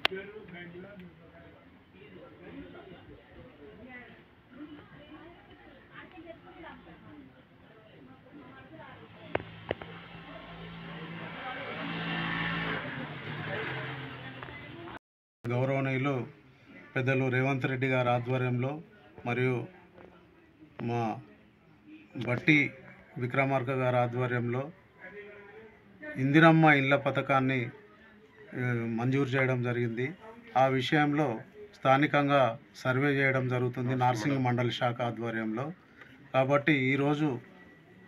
గౌరవనీయులు పెద్దలు రేవంత్ రెడ్డి గారి ఆధ్వర్యంలో మరియు మా బట్టి విక్రమార్క గారి ఆధ్వర్యంలో ఇందిరమ్మ ఇళ్ల పథకాన్ని మంజూరు చేయడం జరిగింది. ఆ విషయంలో స్థానికంగా సర్వే చేయడం జరుగుతుంది నార్సింగ్ మండల శాఖ ఆధ్వర్యంలో. కాబట్టి ఈరోజు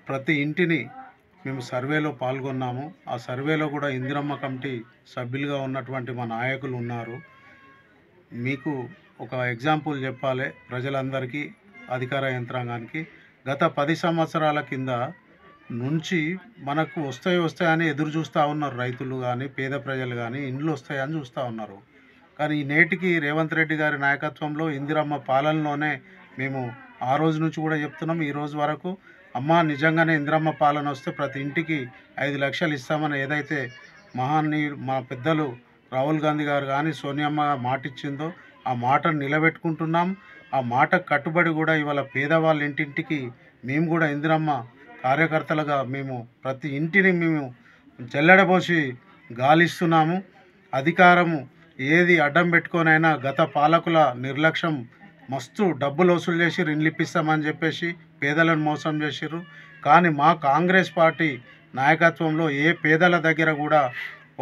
ప్రతి ఇంటిని మేము సర్వేలో పాల్గొన్నాము. ఆ సర్వేలో కూడా ఇందిరమ్మ కమిటీ సభ్యులుగా ఉన్నటువంటి మా నాయకులు ఉన్నారు. మీకు ఒక ఎగ్జాంపుల్ చెప్పాలి ప్రజలందరికీ, అధికార యంత్రాంగానికి. గత 10 సంవత్సరాల కింద నుంచి మనకు వస్తాయని ఎదురు చూస్తూ ఉన్నారు రైతులు కానీ, పేద ప్రజలు కానీ, ఇండ్లు వస్తాయని చూస్తూ ఉన్నారు. కానీ నేటికి రేవంత్ రెడ్డి గారి నాయకత్వంలో ఇందిరమ్మ పాలనలోనే మేము ఆ రోజు నుంచి కూడా చెప్తున్నాం, ఈ రోజు వరకు అమ్మ నిజంగానే ఇందిరమ్మ పాలన వస్తే ప్రతి ఇంటికి 5 లక్షలు ఇస్తామని ఏదైతే మా పెద్దలు రాహుల్ గాంధీ గారు కానీ సోనియమ్మ మాట ఇచ్చిందో ఆ మాటను నిలబెట్టుకుంటున్నాం. ఆ మాటకు కట్టుబడి కూడా ఇవాళ పేదవాళ్ళ ఇంటింటికి మేము కూడా ఇందిరమ్మ కార్యకర్తలుగా మేము ప్రతి ఇంటిని మేము జల్లెడబోసి గాలిస్తున్నాము. అధికారము ఏది అడ్డం పెట్టుకొనైనా గత పాలకుల నిర్లక్ష్యం, మస్తు డబ్బులు వసూలు చేసి ఇండ్లు ఇప్పిస్తామని చెప్పేసి పేదలను మోసం చేసిర్రు. కానీ మా కాంగ్రెస్ పార్టీ నాయకత్వంలో ఏ పేదల దగ్గర కూడా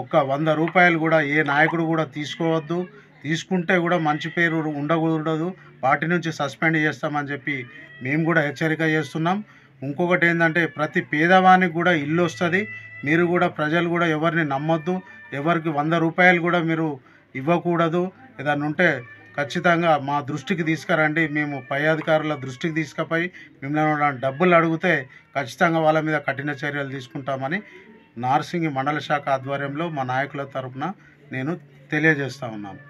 ఒక్క 100 రూపాయలు కూడా ఏ నాయకుడు కూడా తీసుకోవద్దు, తీసుకుంటే కూడా మంచి పేరు ఉండకూడదు, వాటి నుంచి సస్పెండ్ చేస్తామని చెప్పి మేము కూడా హెచ్చరిక చేస్తున్నాం. ఇంకొకటి ఏంటంటే ప్రతి పేదవానికి కూడా ఇల్లు వస్తుంది. మీరు కూడా ప్రజలు కూడా ఎవరిని నమ్మొద్దు, ఎవరికి 100 రూపాయలు కూడా మీరు ఇవ్వకూడదు. ఏదన్నా ఉంటే ఖచ్చితంగా మా దృష్టికి తీసుకురండి, మేము పై అధికారుల దృష్టికి తీసుకుపోయి మిమ్మల్ని డబ్బులు అడిగితే ఖచ్చితంగా వాళ్ళ మీద కఠిన చర్యలు తీసుకుంటామని నార్సింగ్ మండల శాఖ ఆధ్వర్యంలో మా నాయకుల తరఫున నేను తెలియజేస్తా ఉన్నాను.